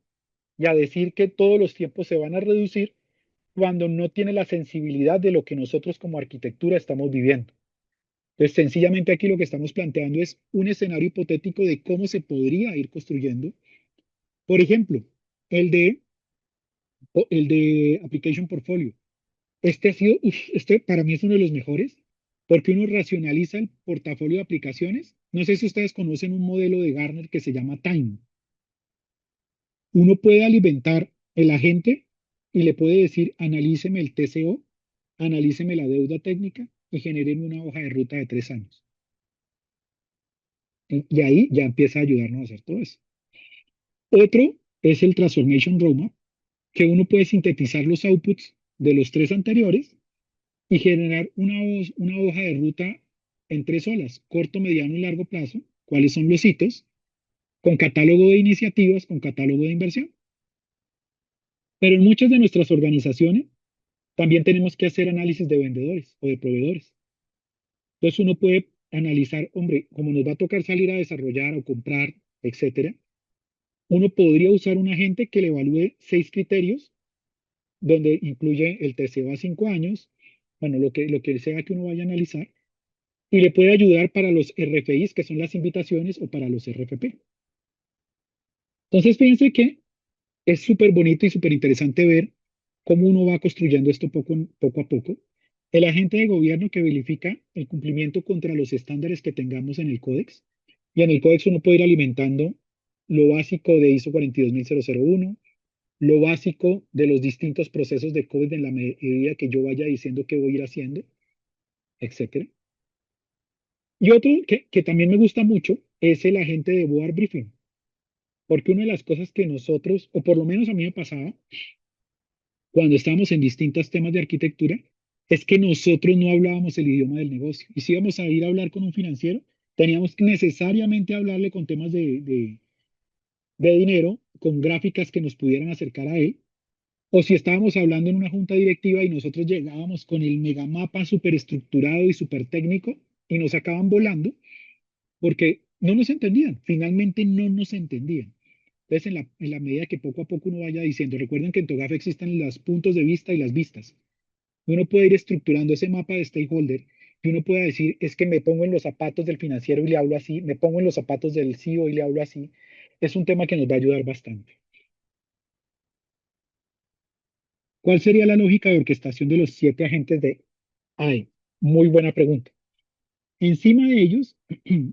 y a decir que todos los tiempos se van a reducir cuando no tiene la sensibilidad de lo que nosotros como arquitectura estamos viviendo. Entonces, sencillamente aquí lo que estamos planteando es un escenario hipotético de cómo se podría ir construyendo. Por ejemplo, el de, el de Application Portfolio. Este ha sido, este para mí es uno de los mejores, porque uno racionaliza el portafolio de aplicaciones. No sé si ustedes conocen un modelo de Gartner que se llama Time. Uno puede alimentar el agente y le puede decir, analíceme el TCO, analíceme la deuda técnica y generen una hoja de ruta de 3 años. Y ahí ya empieza a ayudarnos a hacer todo eso. Otro es el Transformation Roadmap, que uno puede sintetizar los outputs de los tres anteriores y generar una hoja de ruta en 3 olas, corto, mediano y largo plazo, cuáles son los hitos, con catálogo de iniciativas, con catálogo de inversión. Pero en muchas de nuestras organizaciones también tenemos que hacer análisis de vendedores o de proveedores. Entonces uno puede analizar, hombre, como nos va a tocar salir a desarrollar o comprar, etcétera, uno podría usar un agente que le evalúe 6 criterios, donde incluye el TCO a 5 años, bueno, lo que sea que uno vaya a analizar, y le puede ayudar para los RFIs, que son las invitaciones, o para los RFP. Entonces, fíjense que es súper bonito y súper interesante ver cómo uno va construyendo esto poco a poco. El agente de gobierno que verifica el cumplimiento contra los estándares que tengamos en el códex. Y en el códex uno puede ir alimentando lo básico de ISO 42001, lo básico de los distintos procesos de COVID en la medida que yo vaya diciendo que voy a ir haciendo, etcétera. Y otro que también me gusta mucho es el agente de board briefing, porque una de las cosas que nosotros, o por lo menos a mí me pasaba, cuando estábamos en distintos temas de arquitectura, es que nosotros no hablábamos el idioma del negocio. Y si íbamos a ir a hablar con un financiero, teníamos que necesariamente hablarle con temas de dinero, con gráficas que nos pudieran acercar a él. O si estábamos hablando en una junta directiva y nosotros llegábamos con el megamapa súper estructurado y súper técnico y nos acaban volando porque no nos entendían, finalmente no nos entendían. Entonces, en la medida que poco a poco uno vaya diciendo, recuerden que en TOGAF existen los puntos de vista y las vistas. Uno puede ir estructurando ese mapa de stakeholder y uno puede decir, es que me pongo en los zapatos del financiero y le hablo así, me pongo en los zapatos del CEO y le hablo así. Es un tema que nos va a ayudar bastante. ¿Cuál sería la lógica de orquestación de los 7 agentes de AI? Muy buena pregunta. Encima de ellos,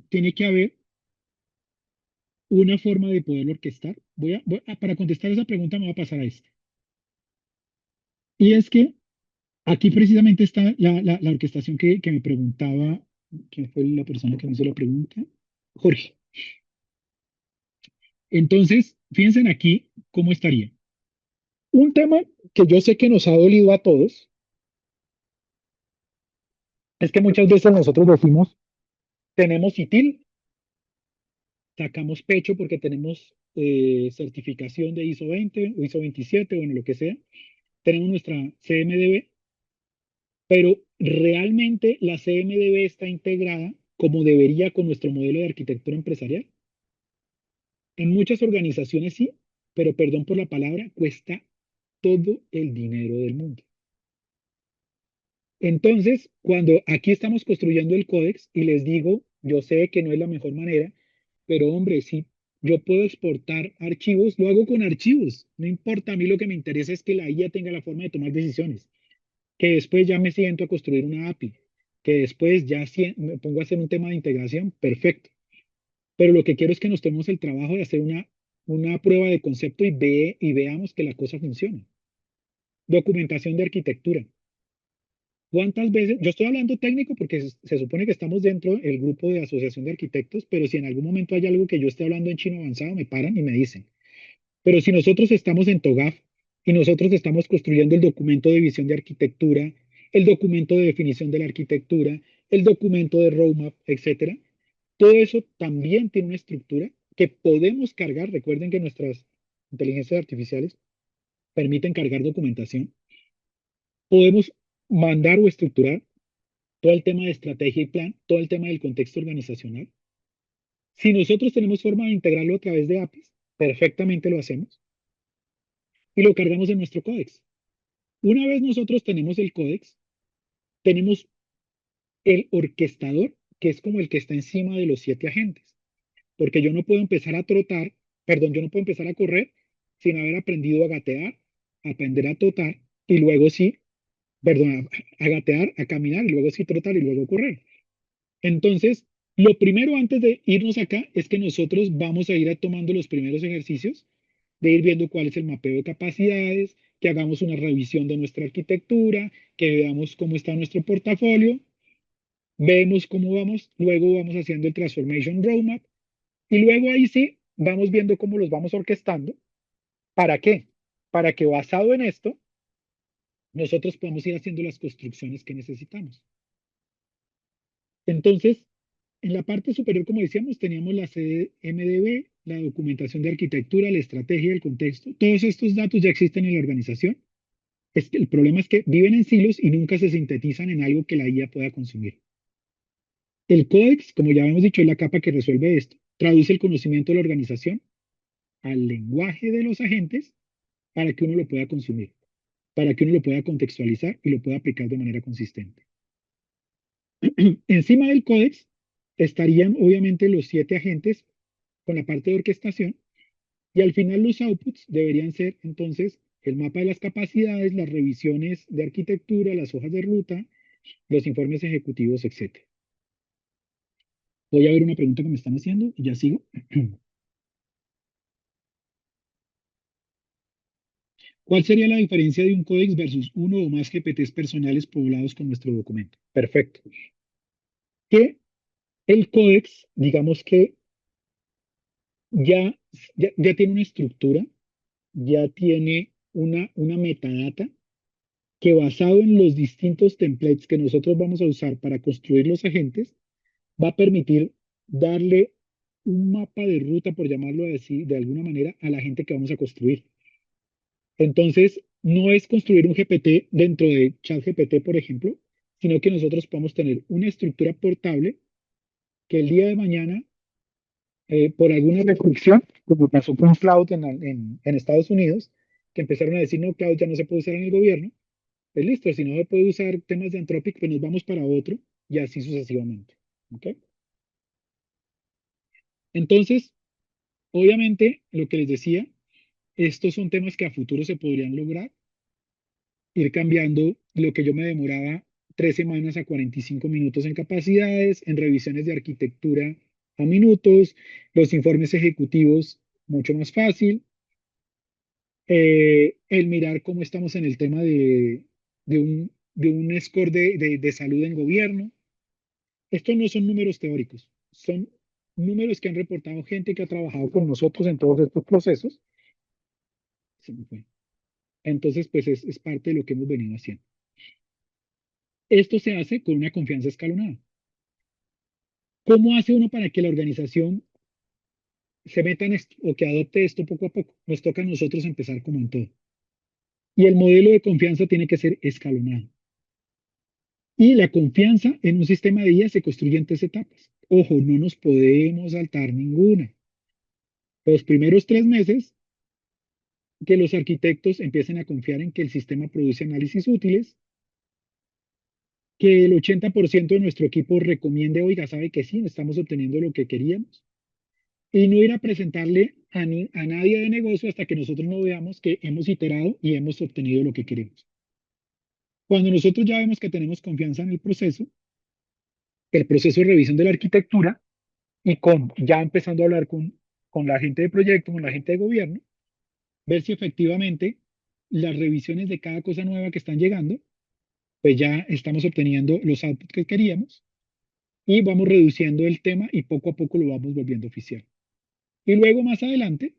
tiene que haber una forma de poderlo orquestar. Para contestar esa pregunta me voy a pasar a esta. Y es que aquí precisamente está la orquestación que me preguntaba, ¿quién fue la persona que me hizo la pregunta? Jorge. Entonces, fíjense aquí cómo estaría. Un tema que yo sé que nos ha dolido a todos es que muchas veces nosotros decimos, tenemos ITIL, sacamos pecho porque tenemos certificación de ISO 20 o ISO 27, bueno, lo que sea. Tenemos nuestra CMDB, pero realmente la CMDB está integrada como debería con nuestro modelo de arquitectura empresarial. En muchas organizaciones sí, pero perdón por la palabra, cuesta todo el dinero del mundo. Entonces, cuando aquí estamos construyendo el códex y les digo, yo sé que no es la mejor manera, pero hombre, si yo puedo exportar archivos, lo hago con archivos. No importa, a mí lo que me interesa es que la IA tenga la forma de tomar decisiones, que después ya me siento a construir una API, que después ya me pongo a hacer un tema de integración, perfecto. Pero lo que quiero es que nos tomemos el trabajo de hacer una prueba de concepto y veamos que la cosa funciona. Documentación de arquitectura. ¿Cuántas veces? Yo estoy hablando técnico porque se supone que estamos dentro del grupo de asociación de arquitectos, pero si en algún momento hay algo que yo esté hablando en chino avanzado, me paran y me dicen. Pero si nosotros estamos en TOGAF y nosotros estamos construyendo el documento de visión de arquitectura, el documento de definición de la arquitectura, el documento de roadmap, etcétera. Todo eso también tiene una estructura que podemos cargar. Recuerden que nuestras inteligencias artificiales permiten cargar documentación. Podemos mandar o estructurar todo el tema de estrategia y plan, todo el tema del contexto organizacional. Si nosotros tenemos forma de integrarlo a través de APIs, perfectamente lo hacemos y lo cargamos en nuestro códex. Una vez nosotros tenemos el códex, tenemos el orquestador, que es como el que está encima de los 7 agentes, porque yo no puedo empezar a trotar, perdón, yo no puedo empezar a correr sin haber aprendido a gatear, a aprender a trotar y luego sí, perdón, a gatear, a caminar y luego sí trotar y luego correr. Entonces, lo primero antes de irnos acá es que nosotros vamos a ir tomando los primeros ejercicios de ir viendo cuál es el mapeo de capacidades, que hagamos una revisión de nuestra arquitectura, que veamos cómo está nuestro portafolio, vemos cómo vamos, luego vamos haciendo el Transformation Roadmap y luego ahí sí vamos viendo cómo los vamos orquestando. ¿Para qué? Para que basado en esto, nosotros podamos ir haciendo las construcciones que necesitamos. Entonces, en la parte superior, como decíamos, teníamos la CMDB, la documentación de arquitectura, la estrategia, el contexto. Todos estos datos ya existen en la organización. El problema es que viven en silos y nunca se sintetizan en algo que la IA pueda consumir. El códex, como ya hemos dicho, es la capa que resuelve esto. Traduce el conocimiento de la organización al lenguaje de los agentes para que uno lo pueda consumir, para que uno lo pueda contextualizar y lo pueda aplicar de manera consistente. Encima del códex estarían obviamente los 7 agentes con la parte de orquestación y al final los outputs deberían ser entonces el mapa de las capacidades, las revisiones de arquitectura, las hojas de ruta, los informes ejecutivos, etc. Voy a ver una pregunta que me están haciendo y ya sigo. ¿Cuál sería la diferencia de un códex versus uno o más GPTs personales poblados con nuestro documento? Perfecto. Que el códex, digamos que ya, ya tiene una estructura, ya tiene una metadata que basado en los distintos templates que nosotros vamos a usar para construir los agentes, va a permitir darle un mapa de ruta, por llamarlo así, de alguna manera, a la gente que vamos a construir. Entonces, no es construir un GPT dentro de ChatGPT, por ejemplo, sino que nosotros podemos tener una estructura portable que el día de mañana, por alguna restricción, como pasó con Cloud en Estados Unidos, que empezaron a decir, no, Cloud ya no se puede usar en el gobierno, pues listo, si no se puede usar temas de Anthropic, pues nos vamos para otro y así sucesivamente. ¿Ok? Entonces, obviamente, lo que les decía, estos son temas que a futuro se podrían lograr, ir cambiando lo que yo me demoraba 3 semanas a 45 minutos en capacidades, en revisiones de arquitectura a minutos, los informes ejecutivos mucho más fácil, el mirar cómo estamos en el tema de un score de salud en gobierno. Estos no son números teóricos, son números que han reportado gente que ha trabajado con nosotros en todos estos procesos. Se me fue. Entonces, pues es parte de lo que hemos venido haciendo. Esto se hace con una confianza escalonada. ¿Cómo hace uno para que la organización se meta en esto o que adopte esto poco a poco? Nos toca a nosotros empezar como en todo. Y el modelo de confianza tiene que ser escalonado. Y la confianza en un sistema de IA se construye en 3 etapas. Ojo, no nos podemos saltar ninguna. Los primeros 3 meses que los arquitectos empiecen a confiar en que el sistema produce análisis útiles, que el 80% de nuestro equipo recomiende, oiga, sabe que sí, estamos obteniendo lo que queríamos, y no ir a presentarle a nadie de negocio hasta que nosotros no veamos que hemos iterado y hemos obtenido lo que queremos. Cuando nosotros ya vemos que tenemos confianza en el proceso de revisión de la arquitectura y ya empezando a hablar con la gente de proyecto, con la gente de gobierno, ver si efectivamente las revisiones de cada cosa nueva que están llegando pues ya estamos obteniendo los outputs que queríamos y vamos reduciendo el tema y poco a poco lo vamos volviendo oficial. Y luego más adelante,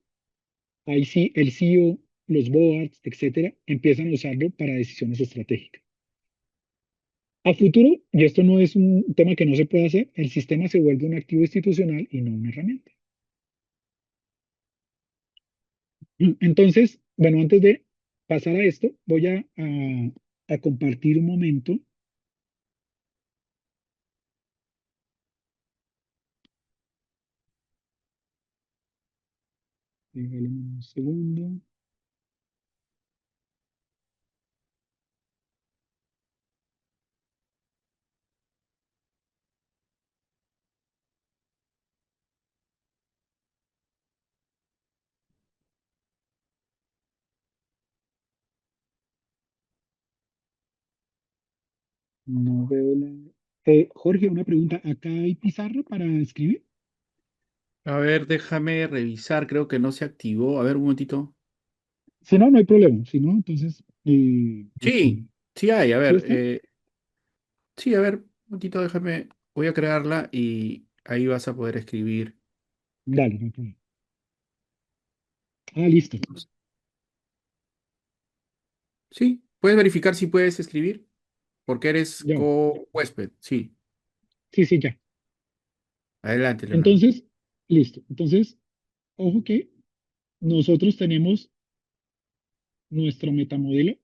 ahí sí, el CEO, los boards, etcétera, empiezan a usarlo para decisiones estratégicas. A futuro, y esto no es un tema que no se puede hacer, el sistema se vuelve un activo institucional y no una herramienta. Entonces, bueno, antes de pasar a esto, voy a compartir un momento. Déjame un segundo. No veo la... Jorge, una pregunta. ¿Acá hay pizarra para escribir? A ver, déjame revisar, creo que no se activó. A ver, un momentito. Si no, no hay problema. Si no, entonces, Sí, sí hay, a ¿sí ver, está? sí, a ver, un momentito, déjame, voy a crearla y ahí vas a poder escribir. Dale, no hay problema. Ah, listo. Sí, puedes verificar si puedes escribir, porque eres Ya. co-huésped. Sí, Sí, sí, ya. adelante, Leonardo. Entonces, listo. Entonces, ojo que nosotros tenemos nuestro metamodelo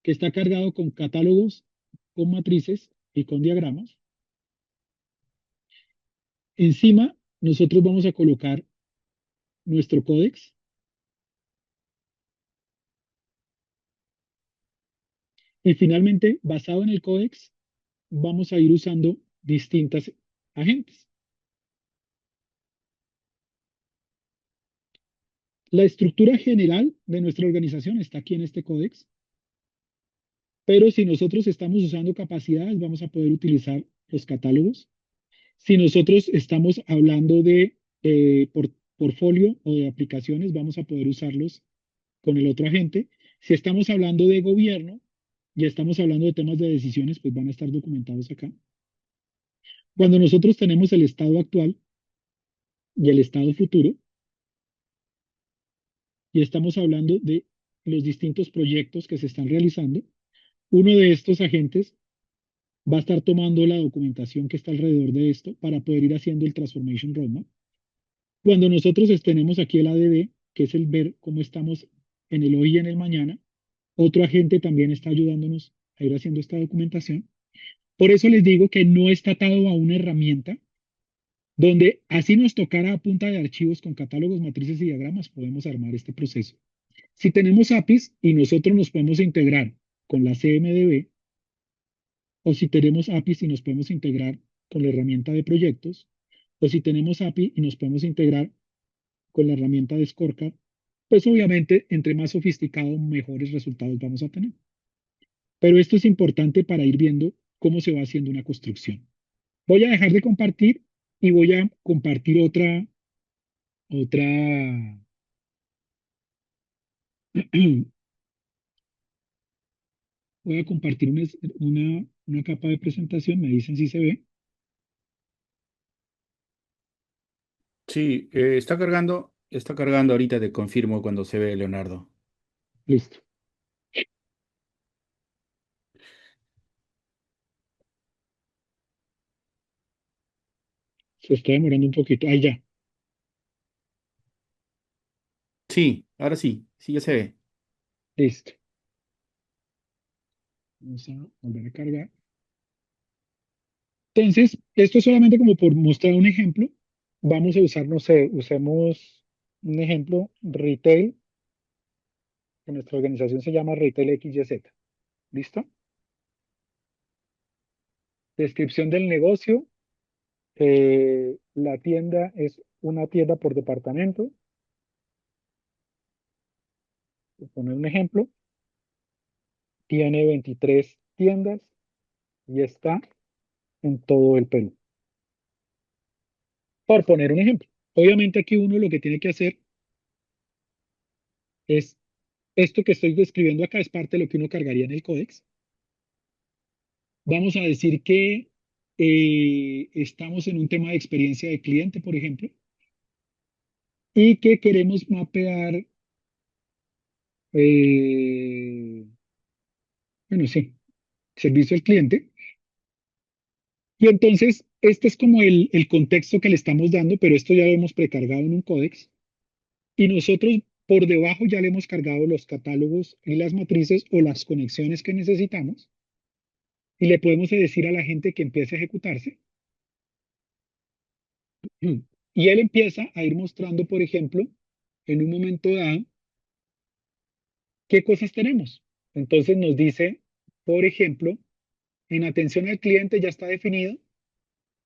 que está cargado con catálogos, con matrices y con diagramas. Encima, nosotros vamos a colocar nuestro códex y finalmente, basado en el códex, vamos a ir usando distintas agentes. La estructura general de nuestra organización está aquí en este códex, pero si nosotros estamos usando capacidades, vamos a poder utilizar los catálogos. Si nosotros estamos hablando de portfolio o de aplicaciones, vamos a poder usarlos con el otro agente. Si estamos hablando de gobierno y estamos hablando de temas de decisiones, pues van a estar documentados acá. Cuando nosotros tenemos el estado actual y el estado futuro, y estamos hablando de los distintos proyectos que se están realizando, uno de estos agentes va a estar tomando la documentación que está alrededor de esto para poder ir haciendo el Transformation Roadmap. Cuando nosotros tenemos aquí el ADD, que es el ver cómo estamos en el hoy y en el mañana, otro agente también está ayudándonos a ir haciendo esta documentación. Por eso les digo que no está atado a una herramienta donde así nos tocara a punta de archivos con catálogos, matrices y diagramas, podemos armar este proceso. Si tenemos APIs y nosotros nos podemos integrar con la CMDB, o si tenemos APIs y nos podemos integrar con la herramienta de proyectos, o si tenemos API y nos podemos integrar con la herramienta de Scorecard, pues obviamente entre más sofisticado, mejores resultados vamos a tener. Pero esto es importante para ir viendo cómo se va haciendo una construcción. Voy a dejar de compartir y voy a compartir otra, voy a compartir una capa de presentación, me dicen si se ve. Sí, está cargando ahorita, te confirmo cuando se ve, Leonardo. Listo. Se está demorando un poquito. Ahí ya. Sí, ahora sí, sí, ya se ve. Listo. Vamos a volver a cargar. Entonces, esto es solamente como por mostrar un ejemplo. Vamos a usar, no sé, usemos un ejemplo, retail, que nuestra organización se llama Retail XYZ. ¿Listo? Descripción del negocio. La tienda es una tienda por departamento. Voy a poner un ejemplo. Tiene 23 tiendas y está en todo el Perú. Por poner un ejemplo. Obviamente aquí uno lo que tiene que hacer es esto que estoy describiendo acá es parte de lo que uno cargaría en el códex. Vamos a decir que estamos en un tema de experiencia de cliente, por ejemplo, y que queremos mapear eh, bueno, sí, servicio al cliente. Y entonces, este es como el contexto que le estamos dando, pero esto ya lo hemos precargado en un códex. Y nosotros por debajo ya le hemos cargado los catálogos y las matrices o las conexiones que necesitamos. Y le podemos decir a la gente que empiece a ejecutarse. Y él empieza a ir mostrando, por ejemplo, en un momento dado, qué cosas tenemos. Entonces nos dice, por ejemplo, en atención al cliente ya está definido,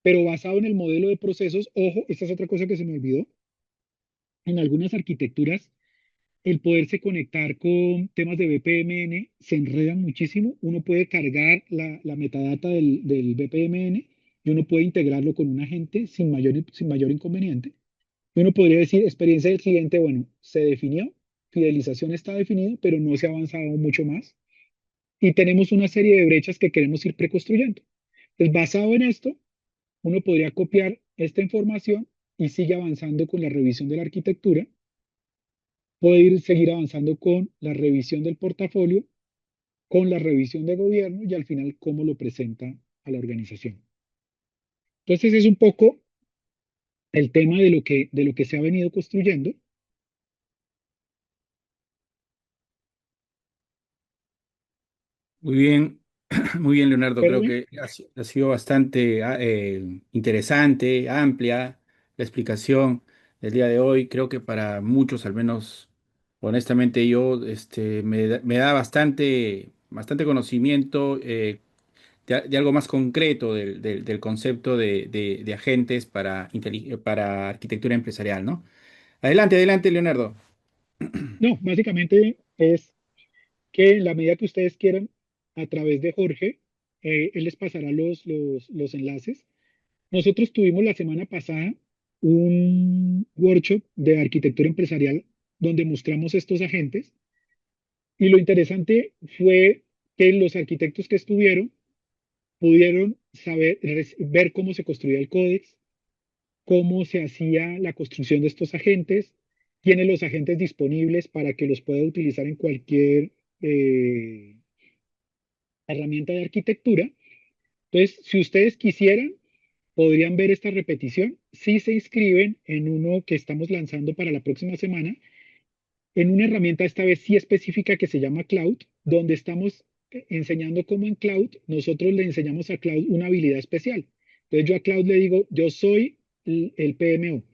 pero basado en el modelo de procesos, ojo, esta es otra cosa que se me olvidó, en algunas arquitecturas, el poderse conectar con temas de BPMN se enredan muchísimo. Uno puede cargar la metadata del BPMN y uno puede integrarlo con un agente sin mayor inconveniente. Y uno podría decir, experiencia del cliente, bueno, se definió, fidelización está definido, pero no se ha avanzado mucho más. Y tenemos una serie de brechas que queremos ir preconstruyendo. Entonces, basado en esto, uno podría copiar esta información y sigue avanzando con la revisión de la arquitectura, puede ir seguir avanzando con la revisión del portafolio, con la revisión de gobierno y al final cómo lo presenta a la organización. Entonces es un poco el tema de lo que se ha venido construyendo. Muy bien, muy bien, Leonardo. Creo Espérame. que ha sido bastante interesante, amplia la explicación del día de hoy. Creo que para muchos, al menos honestamente yo, me da bastante conocimiento de algo más concreto del concepto de agentes para arquitectura empresarial, ¿no? Adelante, Leonardo. No, básicamente es que en la medida que ustedes quieran, a través de Jorge, él les pasará los enlaces. Nosotros tuvimos la semana pasada un workshop de arquitectura empresarial donde mostramos estos agentes y lo interesante fue que los arquitectos que estuvieron pudieron saber, ver cómo se construía el códex, cómo se hacía la construcción de estos agentes, tiene los agentes disponibles para que los pueda utilizar en cualquier herramienta de arquitectura. Entonces, si ustedes quisieran, podrían ver esta repetición si se inscriben en uno que estamos lanzando para la próxima semana, en una herramienta esta vez sí específica que se llama Cloud, donde estamos enseñando cómo en Cloud nosotros le enseñamos a Cloud una habilidad especial. Entonces yo a Cloud le digo, yo soy el PMO,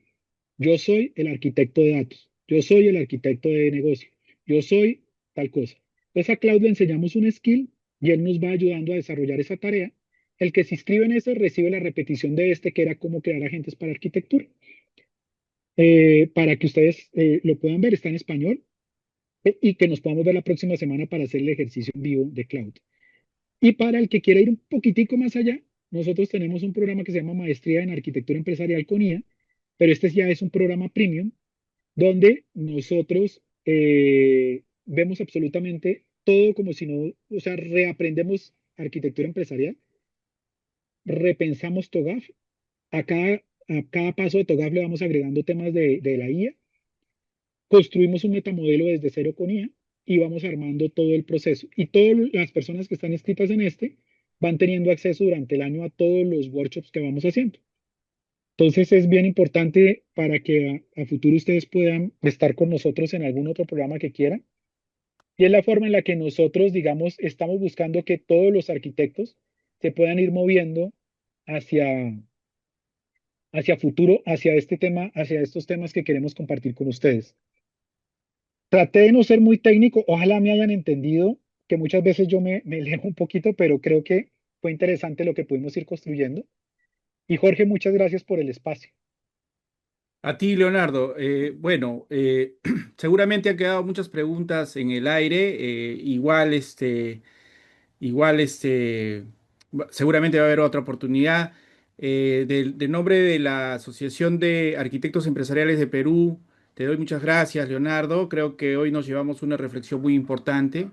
yo soy el arquitecto de datos, yo soy el arquitecto de negocio, yo soy tal cosa. Entonces a Cloud le enseñamos un skill y él nos va ayudando a desarrollar esa tarea. El que se inscribe en ese recibe la repetición de este, que era cómo crear agentes para arquitectura. Para que ustedes lo puedan ver, está en español y que nos podamos ver la próxima semana para hacer el ejercicio en vivo de Cloud. Y para el que quiera ir un poquitico más allá, nosotros tenemos un programa que se llama Maestría en Arquitectura Empresarial con IA, pero este ya es un programa premium donde nosotros vemos absolutamente todo como si no, o sea, reaprendemos arquitectura empresarial, repensamos TOGAF, a cada paso de TOGAF le vamos agregando temas de la IA, construimos un metamodelo desde cero con IA y vamos armando todo el proceso. Y todas las personas que están inscritas en este van teniendo acceso durante el año a todos los workshops que vamos haciendo. Entonces es bien importante para que a futuro ustedes puedan estar con nosotros en algún otro programa que quieran. Y es la forma en la que nosotros, digamos, estamos buscando que todos los arquitectos se puedan ir moviendo hacia, hacia futuro, hacia este tema, hacia estos temas que queremos compartir con ustedes. Traté de no ser muy técnico, ojalá me hayan entendido, que muchas veces yo me leo un poquito, pero creo que fue interesante lo que pudimos ir construyendo. Y Jorge, muchas gracias por el espacio. A ti, Leonardo. Bueno, seguramente han quedado muchas preguntas en el aire. Igual, seguramente va a haber otra oportunidad. Del nombre de la Asociación de Arquitectos Empresariales de Perú, te doy muchas gracias, Leonardo. Creo que hoy nos llevamos una reflexión muy importante.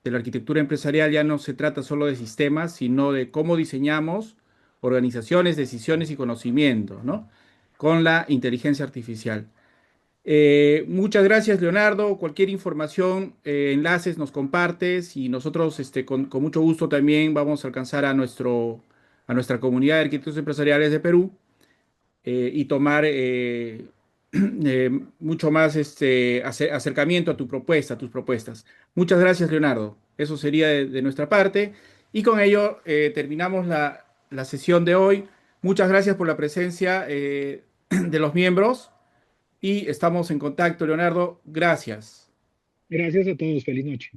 De la arquitectura empresarial ya no se trata solo de sistemas, sino de cómo diseñamos organizaciones, decisiones y conocimiento, ¿no? Con la inteligencia artificial. Muchas gracias, Leonardo. Cualquier información, enlaces, nos compartes y nosotros con mucho gusto también vamos a alcanzar a nuestra comunidad de arquitectos empresariales de Perú y tomar mucho más acercamiento a tu propuesta, a tus propuestas. Muchas gracias, Leonardo. Eso sería de nuestra parte. Y con ello terminamos la sesión de hoy. Muchas gracias por la presencia de los miembros y estamos en contacto, Leonardo. Gracias. Gracias a todos. Feliz noche.